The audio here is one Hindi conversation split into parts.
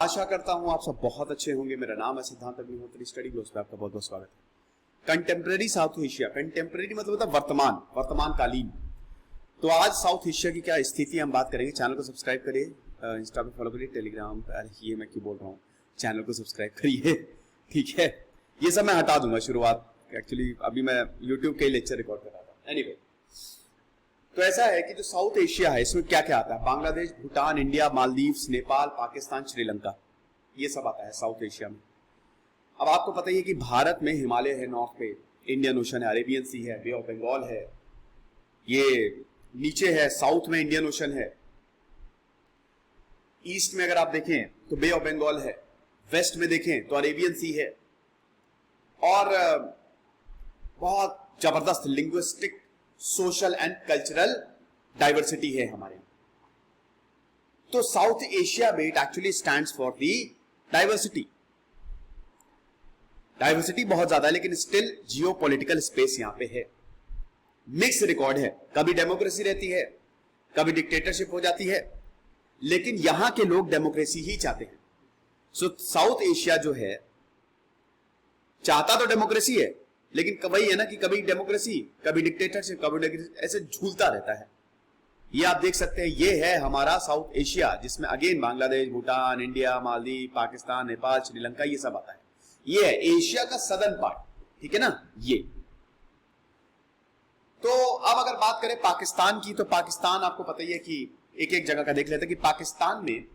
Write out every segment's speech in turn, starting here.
आशा करता हूं आप सब बहुत अच्छे होंगे। मेरा नाम है सिद्धांत अग्निहोत्री, स्टडी ग्लोस पे आपका बहुत बहुत स्वागत है। कंटेम्प्रेरी साउथ एशिया, कंटेम्प्रेरी मतलब होता है वर्तमान, वर्तमान कालीन। तो आज साउथ एशिया की क्या स्थिति हम बात करेंगे। चैनल को सब्सक्राइब करिए, इंस्टा पे फॉलो करिए, टेलीग्राम पे, अरे ये मैं क्यों बोल रहा हूँ, चैनल को सब्सक्राइब करिए, ठीक है। ये सब मैं हटा दूंगा शुरुआत, एक्चुअली अभी मैं यूट्यूब के लेक्चर रिकॉर्ड कर रहा था। एनीवे, तो ऐसा है कि जो साउथ एशिया है इसमें क्या क्या आता है, बांग्लादेश, भूटान, इंडिया, मालदीव्स, नेपाल, पाकिस्तान, श्रीलंका, ये सब आता है साउथ एशिया में। अब आपको पता ही है कि भारत में हिमालय है, नॉर्थ पे इंडियन ओशन है, अरेबियन सी है, बे ऑफ बंगाल है, ये नीचे है साउथ में इंडियन ओशन है, ईस्ट में अगर आप देखें तो बे ऑफ बंगाल है, वेस्ट में देखें तो अरेबियन सी है, और बहुत जबरदस्त linguistic, social and cultural diversity है हमारे। तो साउथ एशिया में it actually stands for the diversity. Diversity बहुत ज्यादा है, लेकिन स्टिल जियोपॉलिटिकल स्पेस यहां पे है, मिक्स रिकॉर्ड है। कभी डेमोक्रेसी रहती है, कभी डिक्टेटरशिप हो जाती है, लेकिन यहां के लोग डेमोक्रेसी ही चाहते हैं। सो साउथ एशिया जो है चाहता तो डेमोक्रेसी है, लेकिन वही है ना कि कभी डेमोक्रेसी, कभी डिक्टेटरशिप, कभी ऐसे झूलता रहता है। ये आप देख सकते हैं, ये है हमारा साउथ एशिया, जिसमें अगेन बांग्लादेश, भूटान, इंडिया, मालदीव, पाकिस्तान, नेपाल, श्रीलंका, ये सब आता है। ये है एशिया का सदर्न पार्ट, ठीक है ना। ये तो अब अगर बात करें पाकिस्तान की, तो पाकिस्तान आपको पता ही है कि एक एक जगह का देख लेते हैं कि पाकिस्तान में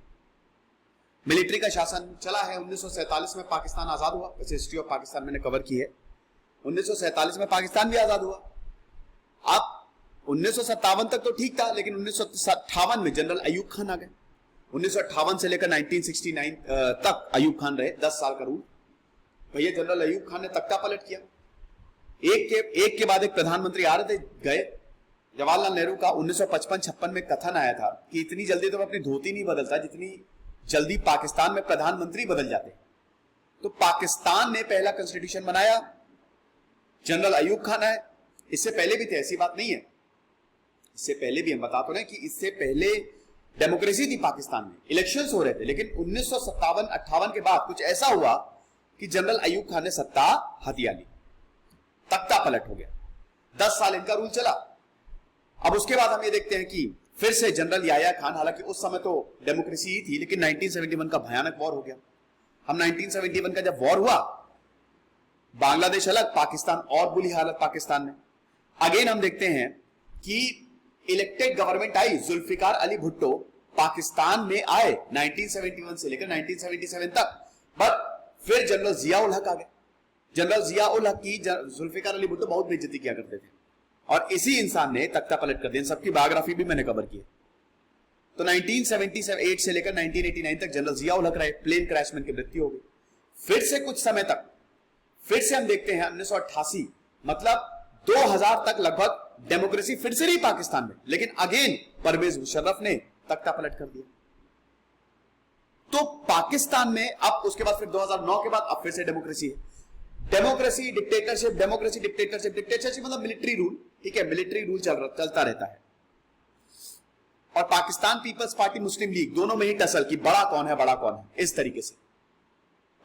मिलिट्री का शासन चला है। 1947 में पाकिस्तान आजाद हुआ, वैसे हिस्ट्री ऑफ पाकिस्तान मैंने कवर की है। 1947 में पाकिस्तान भी आजाद हुआ। अब 1957 तक तो ठीक था, लेकिन 1958 में जनरल अयूब खान आ गए। 1958 से लेकर 1969 तक अयूब खान रहे, 10 साल का रूल। भैया जनरल अयूब खान ने तख्ता पलट किया, एक के बाद एक प्रधानमंत्री आ रहे थे, गए। जवाहरलाल नेहरू का 1955-56 में कथन आया था कि इतनी जल्दी तो मैं अपनी धोती नहीं बदलता जितनी जल्दी पाकिस्तान में प्रधानमंत्री बदल जाते। तो पाकिस्तान ने पहला कॉन्स्टिट्यूशन बनाया, जनरल अयूब खान आए। इससे पहले भी थे, ऐसी बात नहीं है, इससे पहले भी हम बता तो रहे कि इससे पहले डेमोक्रेसी थी पाकिस्तान में, इलेक्शंस हो रहे थे, लेकिन 1957-58 के बाद कुछ ऐसा हुआ कि जनरल अयूब खान ने सत्ता हथिया ली, तख्ता पलट हो गया। 10 साल इनका रूल चला। अब उसके बाद हम ये देखते हैं कि फिर से जनरल याह्या खान, हालांकि उस समय तो डेमोक्रेसी ही थी, लेकिन 1971 का भयानक वॉर हो गया। हम 1971 का जब वॉर हुआ, बांग्लादेश अलग, पाकिस्तान और बुरी हालत पाकिस्तान में। अगेन हम देखते हैं कि इलेक्टेड गवर्नमेंट आई, जुल्फिकार अली भुट्टो पाकिस्तान में आए 1971 से लेकर 1977 तक, बट फिर जनरल जिया उल हक आ गए। जनरल जिया उल हक की जुल्फिकार अली भुट्टो बहुत बेइज्जती किया करते थे, और इसी इंसान ने तख्ता पलट कर दिया। सबकी बायोग्राफी भी मैंने कवर की है। तो 1978 से लेकर 1989 तक जनरल जिया उल हक रहे, प्लेन क्रैश में उनकी मृत्यु हो गई। फिर से कुछ समय तक, फिर से हम देखते हैं 1988 मतलब 2000 तक लगभग डेमोक्रेसी फिर से रही पाकिस्तान में, लेकिन अगेन परवेज मुशर्रफ ने तख्ता पलट कर दिया। तो पाकिस्तान में अब उसके बाद फिर 2009 के बाद अब फिर से डेमोक्रेसी है। Democracy, dictatorship, democracy, dictatorship, dictatorship मतलब मिलिट्री रूल, ठीक है, मिलिट्री रूल चलता रहता है। और पाकिस्तान पीपल्स पार्टी, मुस्लिम लीग, दोनों में ही टसल कि बड़ा कौन है, बड़ा कौन है, इस तरीके से।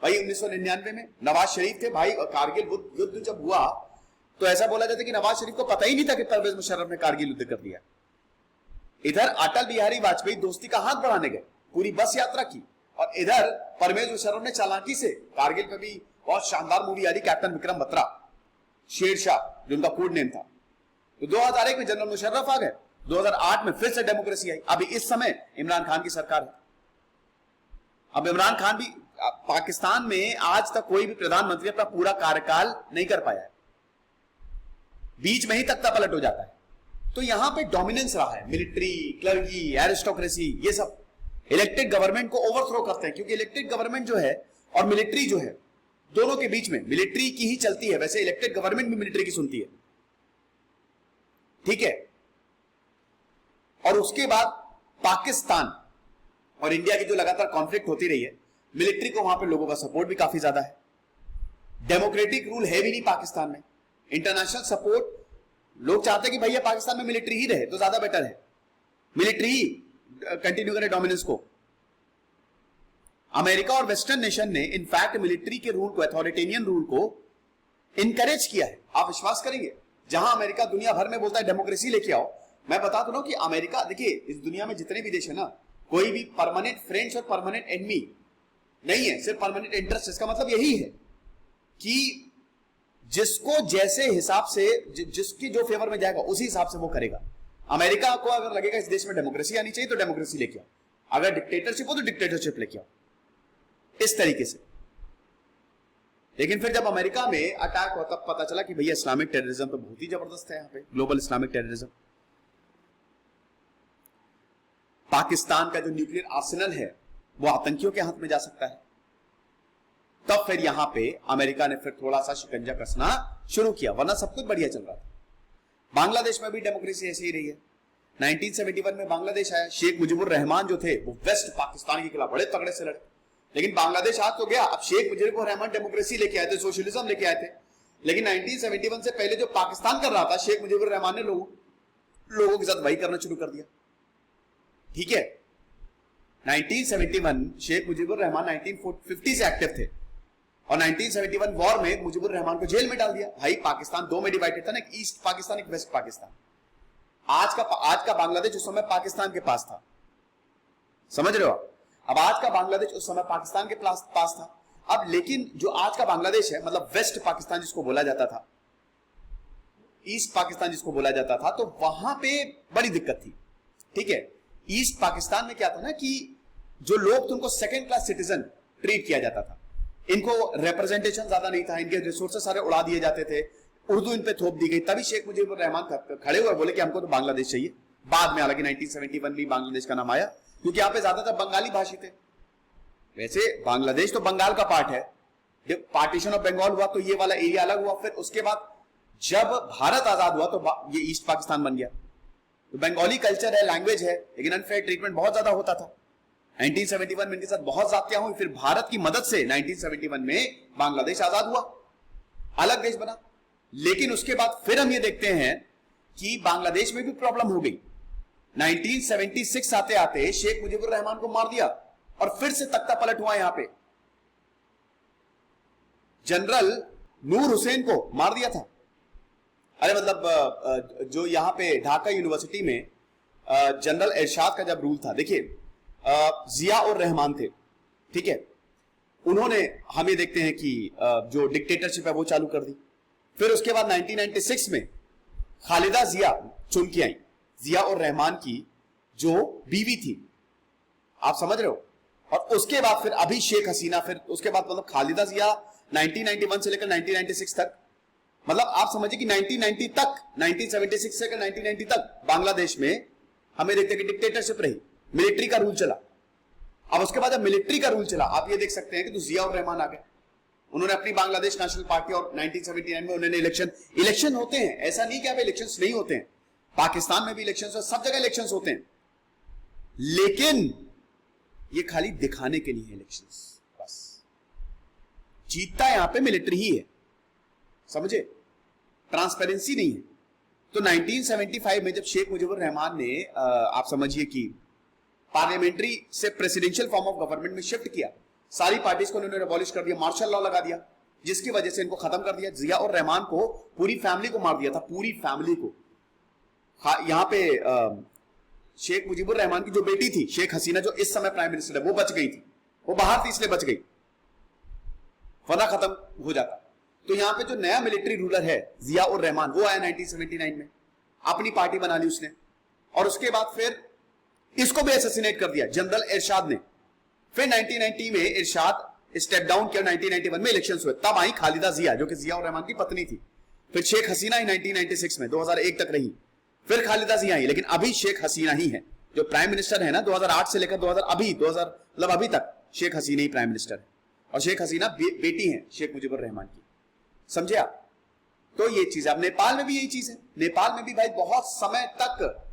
भाई 1999 में नवाज शरीफ थे भाई, और कारगिल युद्ध जब हुआ तो ऐसा बोला जाता है कि नवाज शरीफ को पता ही नहीं था कि परवेज मुशर्रफ ने कारगिल युद्ध कर दिया। इधर अटल बिहारी वाजपेयी दोस्ती का हाथ बढ़ाने गए, पूरी बस यात्रा की, और इधर परवेज मुशर्रफ ने चालाकी से, कारगिल पे भी बहुत शानदार मूवी आ रही, कैप्टन विक्रम बत्रा, शेरशाह जो उनका कोड नेम था। तो 2001 में जनरल मुशर्रफ आ गए, 2008 में फिर से डेमोक्रेसी आई। अभी इस समय इमरान खान की सरकार है। अब इमरान खान भी, पाकिस्तान में आज तक कोई भी प्रधानमंत्री अपना पूरा कार्यकाल नहीं कर पाया है, बीच में ही तख्ता पलट हो जाता है। तो यहां पे डोमिनेंस रहा है, मिलिट्री, क्लर्की, एरिस्टोक्रेसी, ये सब इलेक्टेड गवर्नमेंट को ओवरथ्रो करते हैं, क्योंकि इलेक्टेड गवर्नमेंट जो है और मिलिट्री जो है, दोनों के बीच में मिलिट्री की ही चलती है। वैसे इलेक्टेड गवर्नमेंट भी मिलिट्री की सुनती है, ठीक है। और उसके बाद पाकिस्तान और इंडिया की जो लगातार कॉन्फ्लिक्ट होती रही है, मिलिट्री को वहां पे लोगों का सपोर्ट भी काफी ज्यादा है। डेमोक्रेटिक रूल है भी नहीं पाकिस्तान में, इंटरनेशनल सपोर्ट, लोग चाहते हैं कि भैया पाकिस्तान में मिलिट्री ही रहे तो ज्यादा बेटर है, मिलिट्री ही कंटिन्यू करे डोमिनेंस को। अमेरिका और वेस्टर्न नेशन ने इनफैक्ट मिलिट्री के रूल को, अथॉरिटेरियन रूल को इनकरेज किया है। आप विश्वास करेंगे, जहां अमेरिका दुनिया भर में बोलता है डेमोक्रेसी लेके आओ, मैं बता दूं कि अमेरिका, देखिए इस दुनिया में जितने भी देश है ना, कोई भी परमानेंट फ्रेंड्स और परमानेंट एनिमी नहीं है, सिर्फ परमानेंट इंटरेस्ट। इसका मतलब यही है कि जिसको जैसे हिसाब से, जिसकी जो फेवर में जाएगा उसी हिसाब से वो करेगा। अमेरिका को अगर लगेगा इस देश में डेमोक्रेसी आनी चाहिए तो डेमोक्रेसी लेके आओ, अगर डिक्टेटरशिप हो तो डिक्टेटरशिप लेके आओ, इस तरीके से। लेकिन फिर जब अमेरिका में अटैक हुआ तब पता चला कि भैया इस्लामिक टेररिज्म तो बहुत ही जबरदस्त है यहां पे, ग्लोबल इस्लामिक टेररिज्म। पाकिस्तान का जो न्यूक्लियर आर्सेनल है वो आतंकियों के हाथ में जा सकता है। तब फिर यहां पे अमेरिका ने फिर थोड़ा सा शिकंजा कसना शुरू किया, वरना सब कुछ बढ़िया चल रहा था। बांग्लादेश में भी डेमोक्रेसी ऐसी ही रही है। 1971 में बांग्लादेश आया, शेख मुजीबुर रहमान जो थे वो वेस्ट पाकिस्तान के खिलाफ बड़े तगड़े से लड़े, लेकिन बांग्लादेश हाथ तो गया। अब शेख मुजीबुर रहमान डेमोक्रेसी लेके आए थे, सोशलिज्म लेके आए थे, लेकिन 1971 से पहले जो पाकिस्तान कर रहा था, शेख मुजीबुर रहमान ने लोगों के साथ वही करना शुरू कर दिया। ठीक है, 1971 शेख मुजीबुर रहमान 1950 से एक्टिव थे और 1971 वॉर में मुजीबुर रहमान को जेल में डाल दिया। भाई पाकिस्तान दो में डिवाइडेड था ना, एक ईस्ट पाकिस्तान एक वेस्ट पाकिस्तान। आज का बांग्लादेश उस समय पाकिस्तान के पास था, समझ रहे हो? अब आज का बांग्लादेश उस समय पाकिस्तान के पास था। अब लेकिन जो आज का बांग्लादेश है, मतलब वेस्ट पाकिस्तान जिसको बोला जाता था, ईस्ट पाकिस्तान जिसको बोला जाता था, तो वहां पे बड़ी दिक्कत थी। ठीक है, ईस्ट पाकिस्तान में क्या था ना कि जो लोग थे उनको सेकेंड क्लास सिटीजन ट्रीट किया जाता था, इनको रिप्रेजेंटेशन ज्यादा नहीं था, इनके रिसोर्सेस सारे उड़ा दिए जाते थे, उर्दू इन पे थोप दी गई। तभी शेख मुजीबुर रहमान खड़े हुए बोले कि हमको तो बांग्लादेश चाहिए। बाद में हालांकि 1971 में बांग्लादेश का नाम आया, क्योंकि यहां पे ज्यादातर बंगाली भाषी थे। वैसे बांग्लादेश तो बंगाल का पार्ट है, जब पार्टीशन ऑफ बंगाल हुआ तो ये वाला एरिया अलग हुआ, फिर उसके बाद जब भारत आजाद हुआ तो ये ईस्ट पाकिस्तान बन गया। तो बंगाली कल्चर है, लैंग्वेज है, लेकिन अनफेयर ट्रीटमेंट बहुत ज्यादा होता था। 1971 में इनके साथ बहुत ज्यादतियां हुई, फिर भारत की मदद से 1971 में बांग्लादेश आजाद हुआ, अलग देश बना। लेकिन उसके बाद फिर हम ये देखते हैं कि बांग्लादेश में भी प्रॉब्लम हो गई। 1976 आते आते शेख मुजीबुर रहमान को मार दिया और फिर से तख्ता पलट हुआ। यहां पे जनरल नूर हुसैन को मार दिया था। अरे मतलब जो यहां पे ढाका यूनिवर्सिटी में जनरल इरशाद का जब रूल था, देखिए जिया और रहमान थे, ठीक है, उन्होंने हम ये देखते हैं कि जो डिक्टेटरशिप है वो चालू कर दी। फिर उसके बाद 1996 में खालिदा जिया चुन के आई, जिया और रहमान की जो बीवी थी, आप समझ रहे हो। और उसके बाद फिर अभी शेख हसीना, फिर उसके बाद मतलब खालिदा जिया 1991 से लेकर 1996 तक, मतलब आप समझिए कि 1990 तक, 1976 से लेकर 1990 तक बांग्लादेश में हमें देखते हैं कि डिक्टेटरशिप रही, मिलिट्री का रूल चला। अब उसके बाद जब मिलिट्री का रूल चला, आप ये देख सकते हैं कि तो जिया और रहमान आ गए, उन्होंने अपनी बांग्लादेश नेशनल पार्टी, और 1979 में उन्होंने इलेक्शन होते हैं, ऐसा नहीं कि अब इलेक्शंस नहीं होते हैं, पाकिस्तान में भी इलेक्शंस, सब जगह इलेक्शंस होते हैं, लेकिन ये खाली दिखाने के लिए इलेक्शंस, बस जीतता यहां पे मिलिट्री ही है, समझे, ट्रांसपेरेंसी नहीं है। तो 1975 में जब शेख मुजीबुर रहमान ने आप समझिए कि पार्लियामेंट्री से प्रेसिडेंशियल फॉर्म ऑफ गवर्नमेंट में शिफ्ट किया, सारी पार्टीज को उन्होंने एबॉलिश कर दिया, मार्शल लॉ लगा दिया, जिसकी वजह से इनको खत्म कर दिया। जिया और रहमान को, पूरी फैमिली को मार दिया था, पूरी फैमिली को। यहां पे शेख मुजीबुर रहमान की जो बेटी थी शेख हसीना, जो इस समय प्राइम मिनिस्टर है, वो बच गई थी, वो बाहर थी इसलिए बच गई, वरना खत्म हो जाता। तो यहां पे जो नया मिलिट्री रूलर है जिया और रहमान, वो आया 1979 में, अपनी पार्टी बना ली उसने, और उसके बाद फिर इसको भी असैसिनेट कर दिया जनरल इरशाद ने। फिर 1990 में इरशाद स्टेप डाउन किया, 1991 में इलेक्शंस हुए, तब आई खालिदा जिया जो कि जिया और रहमान की पत्नी थी। फिर शेख हसीना आई 1996 में, 2001 तक रही, फिर खालिदा जिया आई, लेकिन अभी शेख हसीना ही है जो प्राइम मिनिस्टर है ना, 2008 से लेकर 2000 मतलब अभी तक शेख हसीना ही प्राइम मिनिस्टर है, और शेख हसीना बेटी है शेख मुजीबुर रहमान की, समझे आप। तो ये चीज, अब नेपाल में भी यही चीज है, नेपाल में भी भाई बहुत समय तक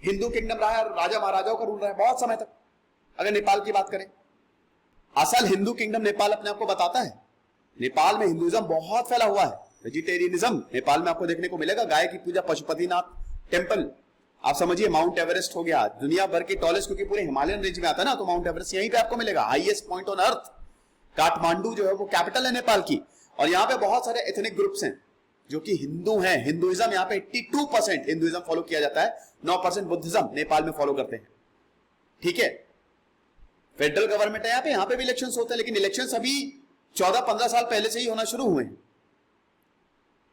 हिंदू किंगडम रहा है, राजा महाराजाओं का रूल रहा है बहुत समय तक। अगर नेपाल की बात करें, असल हिंदू किंगडम नेपाल अपने आप को बताता है। नेपाल में हिंदुइज्म बहुत फैला हुआ है, वेजिटेरियनिज्म नेपाल में आपको देखने को मिलेगा, गाय की पूजा, पशुपतिनाथ टेंपल, आप समझिए माउंट एवरेस्ट हो गया दुनिया भर के टॉलेस्ट, क्योंकि पूरे हिमालयन रेंज में आता है ना, तो माउंट एवरेस्ट यहीं पे आपको मिलेगा, highest point on earth. Kathmandu जो है वो कैपिटल है नेपाल की, और यहाँ पे बहुत सारे एथनिक ग्रुप्स हैं जो कि हिंदू हैं। हिंदुइज्म यहाँ पे 82% हिंदुइज्म फॉलो किया जाता है, 9% बुद्धिज्म नेपाल में फॉलो करते हैं। ठीक है, फेडरल गवर्नमेंट है यहाँ पे भी इलेक्शंस होते हैं, लेकिन इलेक्शंस अभी 14-15 साल पहले से ही होना शुरू हुए हैं।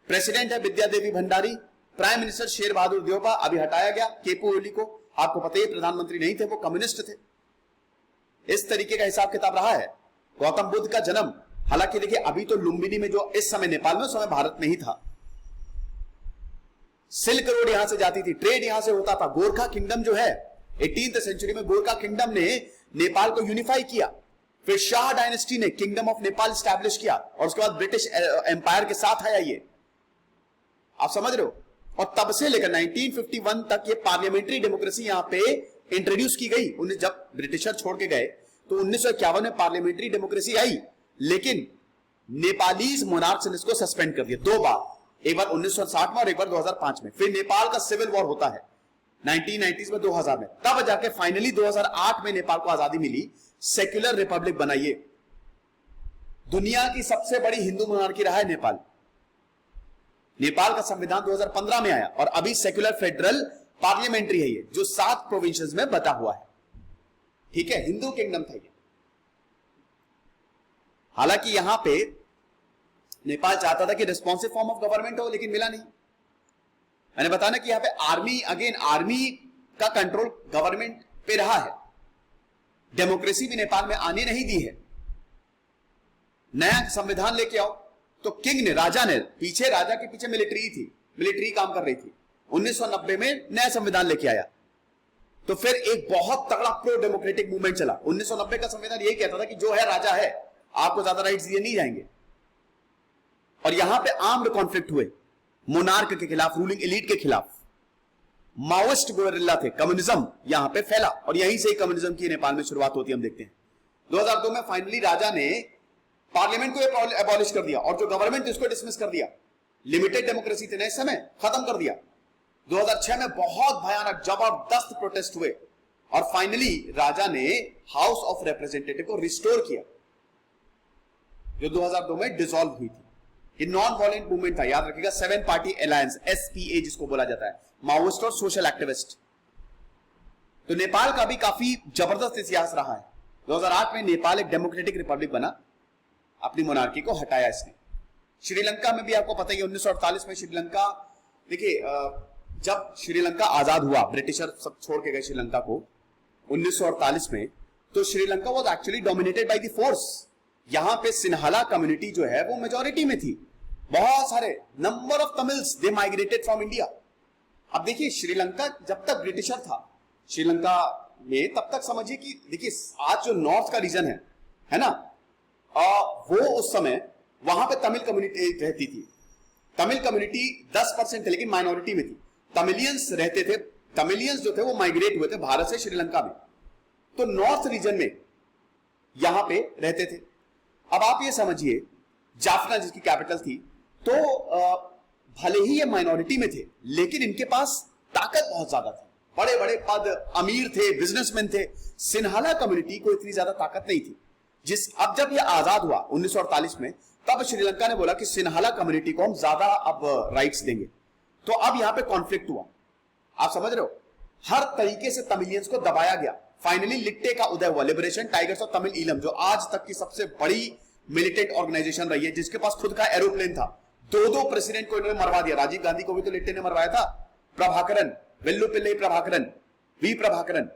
प्रेसिडेंट है विद्या देवी भंडारी, प्राइम मिनिस्टर शेर बहादुर देवबा, अभी हटाया गया केपू ओली को, आपको पता ही प्रधानमंत्री नहीं थे, वो कम्युनिस्ट थे। इस तरीके का हिसाब किताब रहा है। गौतम बुद्ध का जन्म, हालांकि देखिए अभी तो लुम्बिनी में जो इस समय नेपाल में, उस समय भारत में ही था। सिल्क रोड यहां से जाती थी, ट्रेड यहां से होता था। गोरखा किंगडम जो है 18th सेंचुरी में गोरखा किंगडम ने नेपाल को यूनिफाई किया। फिर शाह डायनेस्टी ने किंगडम ऑफ नेपाल स्टैब्लिश किया, और उसके बाद ब्रिटिश एम्पायर के साथ आया ये, आप समझ रहे हो। और तब से लेकर 1951 तक ये पार्लियामेंट्री डेमोक्रेसी यहां पे इंट्रोड्यूस की गई। जब ब्रिटिशर छोड़ के गए तो 1951 में पार्लियामेंट्री डेमोक्रेसी आई, लेकिन नेपालीज मोनार्क्स ने इसको सस्पेंड कर दिया 2 बार, एक बार 1960 में और एक बार 2005 में। फिर नेपाल का सिविल वॉर होता है 1990s में, 2000 में, तब जाके फाइनली 2008 में नेपाल को आजादी मिली, सेक्युलर रिपब्लिक बनाइए। दुनिया की सबसे बड़ी हिंदू मोनार्की रहा है नेपाल। नेपाल का संविधान 2015 में आया, और अभी सेक्युलर फेडरल पार्लियामेंट्री है ये, जो 7 प्रोविंसेस में बटा हुआ है। ठीक है, हिंदू किंगडम था ये। हालांकि यहां पे नेपाल चाहता था कि रिस्पॉन्सिव फॉर्म ऑफ गवर्नमेंट हो, लेकिन मिला नहीं। मैंने बताया ना कि यहां पे आर्मी का कंट्रोल गवर्नमेंट पे रहा है। डेमोक्रेसी भी नेपाल में आने नहीं दी है। नया संविधान लेके आओ, तो किंग ने, राजा ने, पीछे राजा के पीछे मिलिट्री काम कर रही थी। 1990 में नया संविधान लेके आया, तो फिर एक बहुत तगड़ा प्रो डेमोक्रेटिक मूवमेंट चला। 1990 का संविधान यही कहता था कि जो है राजा है, आपको ज्यादा राइट्स दिए नहीं जाएंगे। और यहां पे आर्म्ड कॉन्फ्लिक्ट हुए मोनार्क के खिलाफ, रूलिंग एलीट के खिलाफ। माओइस्ट गोरिल्ला थे, कम्युनिज्म यहां पे फैला, और यहीं से कम्युनिज्म की नेपाल में शुरुआत होती है, हम देखते हैं। 2002 में फाइनली राजा ने पार्लियामेंट को एबॉलिश कर दिया, और जो गवर्नमेंट उसको डिसमिस कर दिया। लिमिटेड डेमोक्रेसी थे ना इस समय, खत्म कर दिया। 2006 में बहुत भयानक जबरदस्त प्रोटेस्ट हुए, और फाइनली राजा ने हाउस ऑफ रिप्रेजेंटेटिव को रिस्टोर किया, जो 2002 में डिसॉल्व हुई थी। ये नॉन वॉयलेंट मूवमेंट था, याद रखिएगा। 7 पार्टी अलायंस, SPA जिसको बोला जाता है, माओइस्ट और सोशल एक्टिविस्ट। तो नेपाल का भी काफी जबरदस्त इतिहास रहा है। 2008 में नेपाल एक डेमोक्रेटिक रिपब्लिक बना, अपनी मोनार्की को हटाया इसने। श्रीलंका में भी आपको पता है 1948 में श्रीलंका, देखिए जब श्रीलंका आजाद हुआ, ब्रिटिशर सब छोड़ के गए श्रीलंका को 1948 में, तो Sri Lanka was actually dominated by the force. यहां पे सिन्हाला कम्युनिटी जो है वो मेजॉरिटी में थी। बहुत सारे number of Tamils they migrated from India. अब देखिए श्रीलंका जब तक ब्रिटिशर था श्रीलंका में, तब तक समझिए कि देखिए आज जो नॉर्थ का रीजन है ना, वो उस समय वहां पे तमिल कम्युनिटी रहती थी। तमिल कम्युनिटी 10% थे, लेकिन माइनॉरिटी में थी। तमिलियंस रहते थे, तमिलियंस जो थे वो माइग्रेट हुए थे भारत से श्रीलंका में, तो नॉर्थ रीजन में यहां पे रहते थे। अब आप ये समझिए जाफना जिसकी कैपिटल थी, तो भले ही ये माइनॉरिटी में थे, लेकिन इनके पास ताकत बहुत ज्यादा थी, बड़े बड़े पद, अमीर थे, बिजनेसमैन थे। सिन्हाला कम्युनिटी को इतनी ज्यादा ताकत नहीं थी। अब जब ये आजाद हुआ 1948 में, तब श्रीलंका ने बोला कि सिन्हाला कम्युनिटी को हम ज्यादा अब राइट्स देंगे। तो अब यहां पे कॉन्फ्लिक्ट हुआ, आप समझ रहे हो। हर तरीके से तमिलियंस को दबाया गया। फाइनली लिट्टे का उदय हुआ, liberation tigers of Tamil Eelam, जो आज तक की सबसे बड़ी मिलिटेंट ऑर्गेनाइजेशन रही है, जिसके पास खुद का एरोप्लेन था। 2 प्रेसिडेंट को इन्होंने मरवा दिया। राजीव गांधी को भी तो लिट्टे ने मरवाया था, प्रभाकरन, वेल्लुपिल्लई प्रभाकरन, वी प्रभाकरन।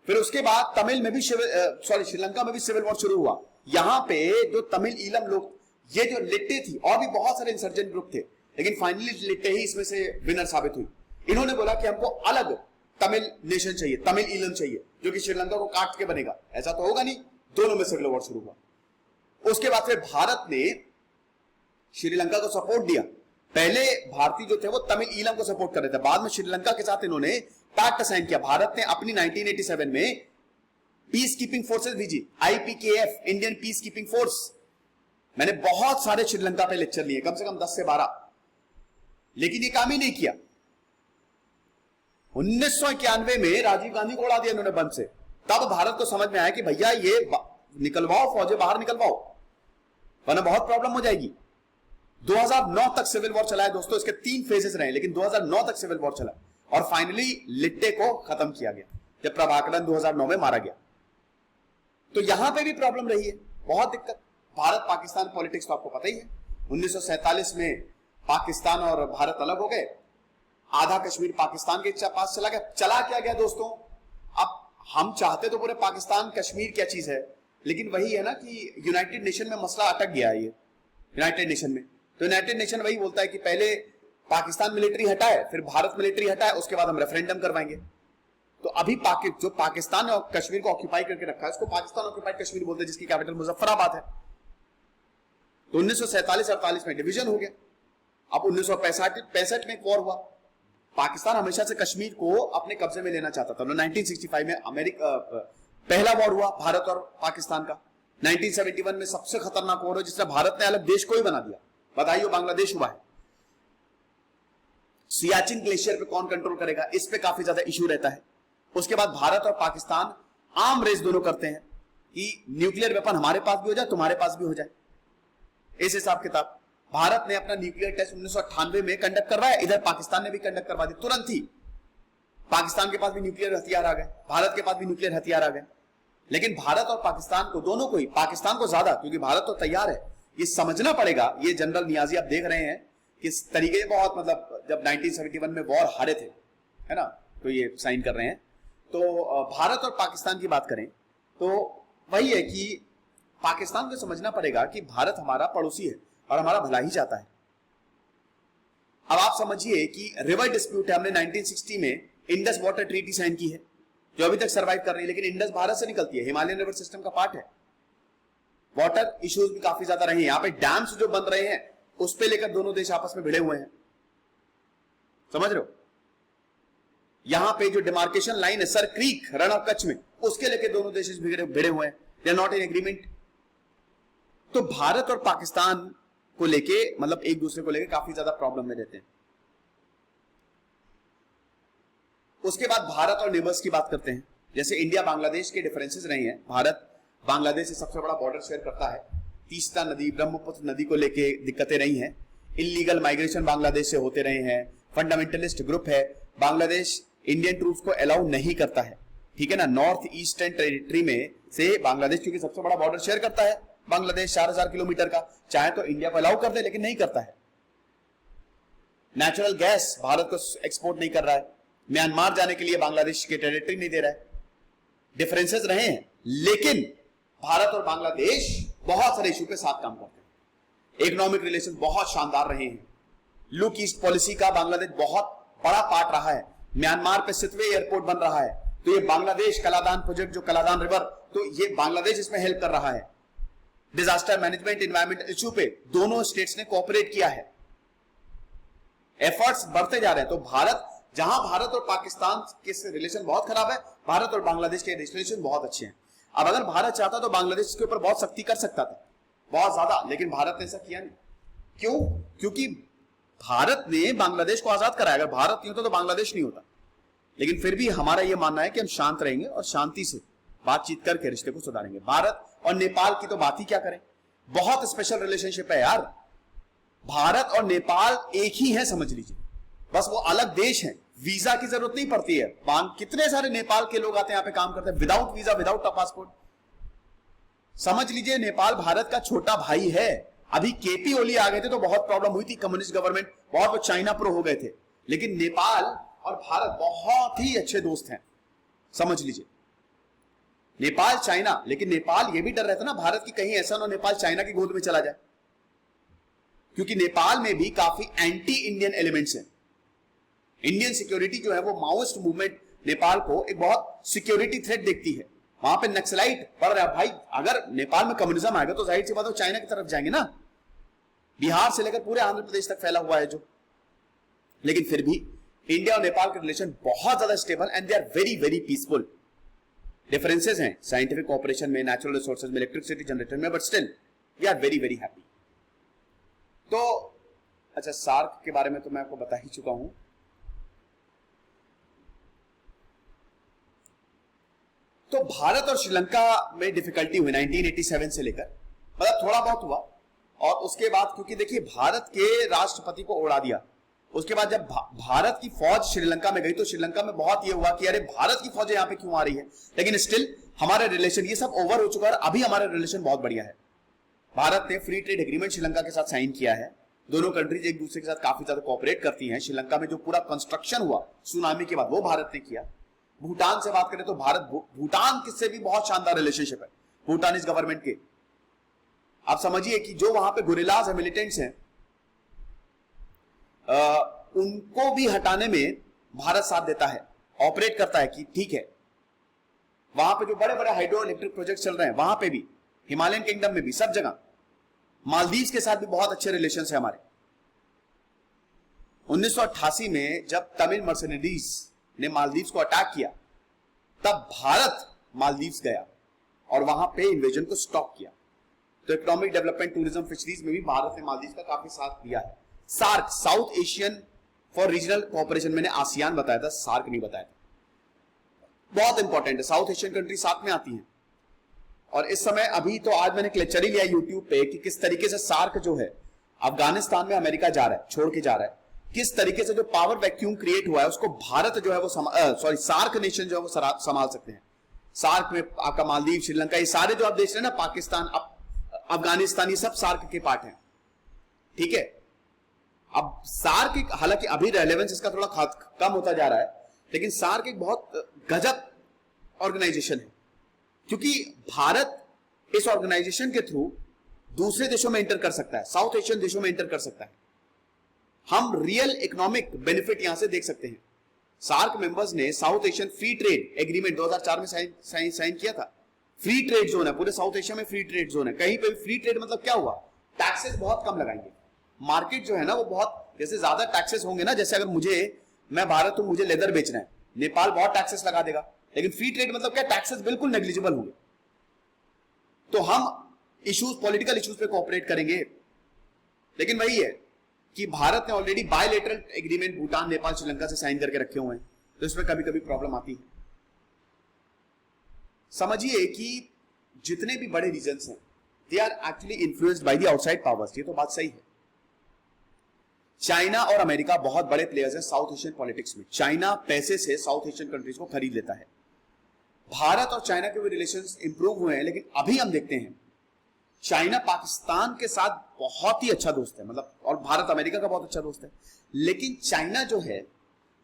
फिर उसके बाद तमिल में भी श्रीलंका में भी सिविल वॉर शुरू हुआ। यहां पे जो तमिल ईलम लोग, ये जो लिट्टे थी, और भी बहुत सारे इंसर्जेंट ग्रुप थे, लेकिन फाइनली लिट्टे ही इसमें से विनर साबित हुई। इन्होंने बोला कि हमको अलग तमिल नेशन चाहिए, तमिल ईलम चाहिए, जो कि श्रीलंका को काट के बनेगा। ऐसा तो होगा नहीं। दोनों में सिविल वॉर शुरू हुआ। उसके बाद फिर भारत ने श्रीलंका को सपोर्ट दिया। पहले भारतीय जो थे वो तमिल ईलम को सपोर्ट कर रहे थे, बाद में श्रीलंका के साथ इन्होंने पैक्ट साइन किया। भारत ने अपनी 1987 में पीस कीपिंग फोर्सेस भेजी, IPKF, Indian peace keeping force. मैंने बहुत सारे श्रीलंका पे लेक्चर लिए, कम से कम 10 से 12, लेकिन ये काम ही नहीं किया। 1991 में राजीव गांधी को उड़ा दिया इन्होंने बम से। तब भारत को समझ में आया कि भैया ये निकलवाओ, फौजें बाहर निकलवाओ, वरना बहुत प्रॉब्लम हो जाएगी। 2009 तक सिविल वॉर चला है दोस्तों, इसके 3 फेजेस रहे, लेकिन 2009 तक सिविल वॉर चला और फाइनली लिट्टे को खत्म किया गया जब प्रभाकरन 2009 में मारा गया। तो यहां पे भी प्रॉब्लम रही है, बहुत दिक्कत। भारत पाकिस्तान पॉलिटिक्स तो आपको पता ही है। 1947 में पाकिस्तान और भारत अलग हो गए, आधा कश्मीर पाकिस्तान के पास चला गया। चला क्या गया दोस्तों, अब हम चाहते तो पूरे पाकिस्तान कश्मीर क्या चीज है, लेकिन वही है ना कि यूनाइटेड नेशन में मसला अटक गया है। ये यूनाइटेड नेशन में, तो यूनाइटेड नेशन वही बोलता है कि पहले पाकिस्तान मिलिट्री हटाए, फिर भारत मिलिट्री हटाए, उसके बाद हम रेफरेंडम करवाएंगे। तो अभी जो पाकिस्तान और कश्मीर को ऑक्यूपाई करके रखा है, उसको पाकिस्तान ऑक्यूपाइड कश्मीर बोलते हैं, जिसकी कैपिटल मुजफ्फराबाद है। तो 1947-48 में डिवीजन हो गया। अब 1965 में एक वॉर हुआ। पाकिस्तान हमेशा से कश्मीर को अपने कब्जे में लेना चाहता था। 1965 में अमेरिका पहला वॉर हुआ भारत और पाकिस्तान का। 1971 में सबसे खतरनाक वॉर है, जिसने भारत ने अलग देश को ही बना दिया। बधाई हो, बांग्लादेश हुआ है। सियाचिन ग्लेशियर पे कौन कंट्रोल करेगा, इस पे काफी ज्यादा इशू रहता है। उसके बाद भारत और पाकिस्तान आर्म रेस दोनों करते हैं कि न्यूक्लियर वेपन हमारे पास भी हो जाए, तुम्हारे पास भी हो जाए, इस हिसाब किताब। भारत ने अपना न्यूक्लियर टेस्ट 1998 में कंडक्ट करवाया, इधर पाकिस्तान ने भी कंडक्ट करवा दी तुरंत ही। पाकिस्तान के पास भी न्यूक्लियर हथियार आ गए, भारत के पास भी न्यूक्लियर हथियार आ गए। लेकिन भारत और पाकिस्तान को, दोनों को ही, पाकिस्तान को ज्यादा, क्योंकि भारत तो तैयार है। ये समझना पड़ेगा, ये जनरल नियाजी आप देख रहे हैं किस तरीके से, बहुत मतलब जब 1971 में वॉर हारे थे, है ना, तो ये साइन कर रहे हैं। तो भारत और पाकिस्तान की बात करें तो वही है कि पाकिस्तान को समझना पड़ेगा कि भारत हमारा पड़ोसी है और हमारा भला ही चाहता है। अब आप समझिए कि रिवर डिस्प्यूट है, हमने 1960 में इंडस वाटर ट्रीटी साइन की है, जो अभी तक सर्वाइव कर रही है, लेकिन इंडस भारत से निकलती है, हिमालयन रिवर सिस्टम का पार्ट है। वाटर इश्यूज भी काफी ज्यादा रहे हैं। यहां पे डैम्स जो बन रहे हैं, उस पे लेकर दोनों देश आपस में भिड़े हुए हैं, समझ रहे हो। यहां पे जो डिमार्केशन लाइन है Sir Creek, Rann of Kutch में, उसके लेकर दोनों देश भिड़े हुए हैं, they are not in agreement. तो भारत और पाकिस्तान को लेके, मतलब एक दूसरे को लेके काफी ज्यादा प्रॉब्लम में रहते हैं। उसके बाद भारत और नेबर्स की बात करते हैं। जैसे इंडिया बांग्लादेश के डिफरेंसेस रहे हैं। भारत बांग्लादेश से सबसे बड़ा बॉर्डर शेयर करता है, तीस्ता नदी, ब्रह्मपुत्र नदी को लेके दिक्कतें रही हैं। इलीगल माइग्रेशन बांग्लादेश से होते रहे हैं। फंडामेंटलिस्ट ग्रुप है। बांग्लादेश इंडियन ट्रूप्स को अलाउ नहीं करता है, ठीक है ना। नॉर्थ ईस्टर्न टेरिटरी में से बांग्लादेश, क्योंकि सबसे बड़ा बॉर्डर शेयर करता है बांग्लादेश 4000 किलोमीटर का, चाहे तो इंडिया को अलाउ कर दे, लेकिन नहीं करता है। नेचुरल गैस भारत को एक्सपोर्ट नहीं कर रहा है। म्यांमार जाने के लिए बांग्लादेश के टेरिटरी नहीं दे रहा है। डिफरेंसेस रहे हैं, लेकिन भारत और बांग्लादेश बहुत सारे इशू पे साथ काम करते हैं। इकोनॉमिक रिलेशन बहुत शानदार रहे हैं। लुक ईस्ट पॉलिसी का बांग्लादेश बहुत बड़ा पार्ट रहा है। म्यांमार पे सितवे एयरपोर्ट बन रहा है, तो ये बांग्लादेश कलादान प्रोजेक्ट, जो कलादान रिवर, तो ये बांग्लादेश इसमें हेल्प कर रहा है। डिजास्टर मैनेजमेंट, एनवायरमेंट इश्यू पे दोनों स्टेट्स ने कोऑपरेट किया है। एफर्ट्स बढ़ते जा रहे हैं। तो भारत, जहां भारत और पाकिस्तान के रिलेशन बहुत खराब है, भारत और बांग्लादेश के रिलेशन बहुत अच्छे हैं। अब अगर भारत चाहता तो बांग्लादेश के ऊपर बहुत सख्ती कर सकता था, बहुत ज्यादा, लेकिन भारत ने ऐसा किया नहीं। क्यों? क्योंकि भारत ने बांग्लादेश को आजाद कराया। अगर भारत नहीं होता तो बांग्लादेश नहीं होता। लेकिन फिर भी हमारा यह मानना है कि हम शांत रहेंगे और शांति से बातचीत करके रिश्ते को सुधारेंगे। भारत और नेपाल की तो बात ही क्या करें, बहुत स्पेशल रिलेशनशिप है यार। भारत और नेपाल एक ही है, समझ लीजिए, बस वो अलग देश हैं। वीजा की जरूरत नहीं पड़ती है। कितने सारे नेपाल के लोग आते हैं, यहाँ पे काम करते हैं विदाउट वीजा, विदाउट पासपोर्ट। समझ लीजिए नेपाल भारत का छोटा भाई है। अभी केपी ओली आ गए थे तो बहुत प्रॉब्लम हुई थी, कम्युनिस्ट गवर्नमेंट, बहुत लोग चाइना प्रो हो गए थे। लेकिन नेपाल और भारत बहुत ही अच्छे दोस्त हैं, समझ लीजिए। नेपाल चाइना, लेकिन नेपाल ये भी डर रहता ना भारत की कहीं ऐसा ना नेपाल चाइना की गोद में चला जाए, क्योंकि नेपाल में भी काफी एंटी इंडियन एलिमेंट्स हैं। इंडियन सिक्योरिटी जो है वो माओइस्ट मूवमेंट नेपाल को एक बहुत सिक्योरिटी थ्रेट देखती है। वहां पे नक्सलाइट बढ़ रहा है भाई। अगर नेपाल में कम्युनिज्म आएगा तो जाहिर सी बात है चाइना की तरफ जाएंगे ना। बिहार से लेकर पूरे आंध्र प्रदेश तक फैला हुआ है जो। लेकिन फिर भी इंडिया और नेपाल के रिलेशन बहुत ज्यादा stable and they are very very peaceful. Differences हैं साइंटिफिक ऑपरेशन में, नेचुरल रिसोर्सेज में, इलेक्ट्रिसिटी जनरेटर में, but still we are very very happy. तो अच्छा, सार्क के बारे में तो मैं आपको बता ही चुका हूं। तो भारत और श्रीलंका में डिफिकल्टी हुई 1987 से लेकर, मतलब थोड़ा बहुत हुआ। और उसके बाद क्योंकि देखिए भारत के राष्ट्रपति को उड़ा दिया, उसके बाद जब भारत की फौज श्रीलंका में गई तो श्रीलंका में बहुत ये हुआ कि अरे भारत की फौज यहां पे क्यों आ रही है, लेकिन स्टिल हमारा रिलेशन ये सब ओवर हो चुका है। अभी हमारा रिलेशन बहुत बढ़िया है। भारत ने फ्री ट्रेड एग्रीमेंट श्रीलंका के साथ साइन किया है। दोनों कंट्रीज एक दूसरे के साथ काफी ज्यादा कोऑपरेट करती हैं। श्रीलंका में जो पूरा कंस्ट्रक्शन हुआ सुनामी के बाद वो भारत ने किया। भूटान से बात करें तो भारत भूटान किससे भी बहुत शानदार रिलेशनशिप है भूटानीज गवर्नमेंट के। आप समझिए कि जो वहां पे गुरिल्लाज है, मिलिटेंट्स हैं, उनको भी हटाने में भारत साथ देता है, ऑपरेट करता है कि ठीक है। वहां पे जो बड़े बड़े हाइड्रो इलेक्ट्रिक प्रोजेक्ट चल रहे हैं वहां पे भी, हिमालयन किंगडम में भी, सब जगह। मालदीव के साथ भी बहुत अच्छे रिलेशन है हमारे। 1988 में जब तमिल मर्सिडीज ने मालदीव को अटैक किया तब भारत मालदीव गया और वहां पे इन्वेजन को स्टॉप किया। तो इकोनॉमिक डेवलपमेंट, टूरिज्म, फिशरीज में भी भारत ने मालदीव का काफी साथ दिया है। SAARC, South Asian for regional cooperation, मैंने आसियान बताया था, सार्क नहीं बताया था, बहुत इंपॉर्टेंट है। साउथ एशियन कंट्री साथ में आती हैं। और इस समय अभी तो आज मैंने एक लेक्चर ही लिया यूट्यूब पे कि किस तरीके से सार्क जो है अफगानिस्तान में अमेरिका जा रहा है, छोड़ के जा रहा है, किस तरीके से जो पावर वैक्यूम क्रिएट हुआ है उसको भारत जो है वो सार्क नेशन जो है वो संभाल सकते हैं। सार्क में आपका मालदीव, श्रीलंका, ये सारे जो आप देख रहे हैं ना, पाकिस्तान, अफगानिस्तान, ये सब सार्क के पार्ट हैं। ठीक है। अब सार्क हालांकि अभी रेलेवेंस इसका थोड़ा कम होता जा रहा है, लेकिन सार्क एक बहुत गजब ऑर्गेनाइजेशन है क्योंकि भारत इस ऑर्गेनाइजेशन के थ्रू दूसरे देशों में एंटर कर सकता है, साउथ एशियन देशों में एंटर कर सकता है। हम रियल इकोनॉमिक बेनिफिट यहां से देख सकते हैं। सार्क मेंबर्स ने south Asian free trade agreement 2004 में साइन किया था। फ्री ट्रेड जोन है, पूरे साउथ एशिया में फ्री ट्रेड जोन है। कहीं पे फ्री ट्रेड मतलब क्या हुआ, टैक्सेस बहुत कम लगाएंगे। मार्केट जो है ना वो बहुत, जैसे ज्यादा टैक्सेस होंगे ना, जैसे अगर मैं भारत हूं, मुझे लेदर बेचना है, नेपाल बहुत टैक्सेस लगा देगा, लेकिन फ्री ट्रेड मतलब क्या, टैक्सेस बिल्कुल नेग्लिजिबल होंगे। तो हम इश्यूज, पॉलिटिकल इश्यूज पे कोऑपरेट करेंगे। लेकिन वही है कि भारत ने already bilateral agreement Bhutan, Nepal, Sri Lanka से साइन करके रखे हुए हैं, तो इसमें कभी कभी प्रॉब्लम आती है। समझिए कि जितने भी बड़े रीजन्स हैं they are actually influenced by the outside powers. ये तो बात सही है। चाइना और अमेरिका बहुत बड़े प्लेयर्स हैं साउथ एशियन पॉलिटिक्स में। चाइना पैसे से साउथ एशियन कंट्रीज को खरीद लेता है। भारत और चाइना के भी रिलेशंस इंप्रूव हुए हैं, लेकिन अभी हम देखते हैं चाइना पाकिस्तान के साथ बहुत ही अच्छा दोस्त है, मतलब, और भारत अमेरिका का बहुत अच्छा दोस्त है। लेकिन चाइना जो है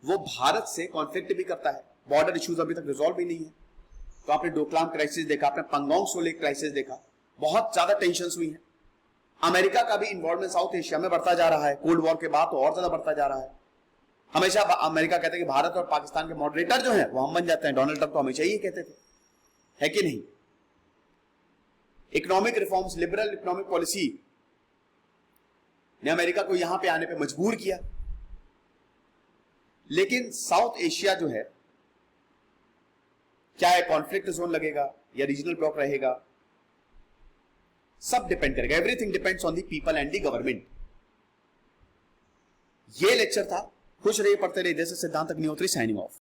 वो भारत से कॉन्फ्लिक्ट भी करता है। बॉर्डर इश्यूज अभी तक रिजॉल्व भी नहीं है। तो आपने डोकलाम क्राइसिस देखा, आपने पंगोंग सो लेक क्राइसिस देखा, बहुत ज्यादा टेंशंस हुई हैं। अमेरिका का भी इन्वॉल्वमेंट साउथ एशिया में बढ़ता जा रहा है। कोल्ड वॉर के बाद तो और ज्यादा बढ़ता जा रहा है। हमेशा अमेरिका कहते हैं कि भारत और पाकिस्तान के मॉडरेटर जो हैं वो हम बन जाते हैं। डोनाल्ड ट्रंप तो हमेशा ही कहते थे, है कि नहीं। Economic reforms, liberal economic policy ने अमेरिका को यहां पे आने पे मजबूर किया। लेकिन साउथ एशिया जो है, क्या है, कॉन्फ्लिक्ट जोन लगेगा या रीजनल ब्लॉक रहेगा, सब डिपेंड करेगा। Everything depends on the people and the government. ये लेक्चर था। खुश रहिए, पढ़ते रहिए। जैसे सिद्धांत अग्निहोत्री, साइनिंग ऑफ।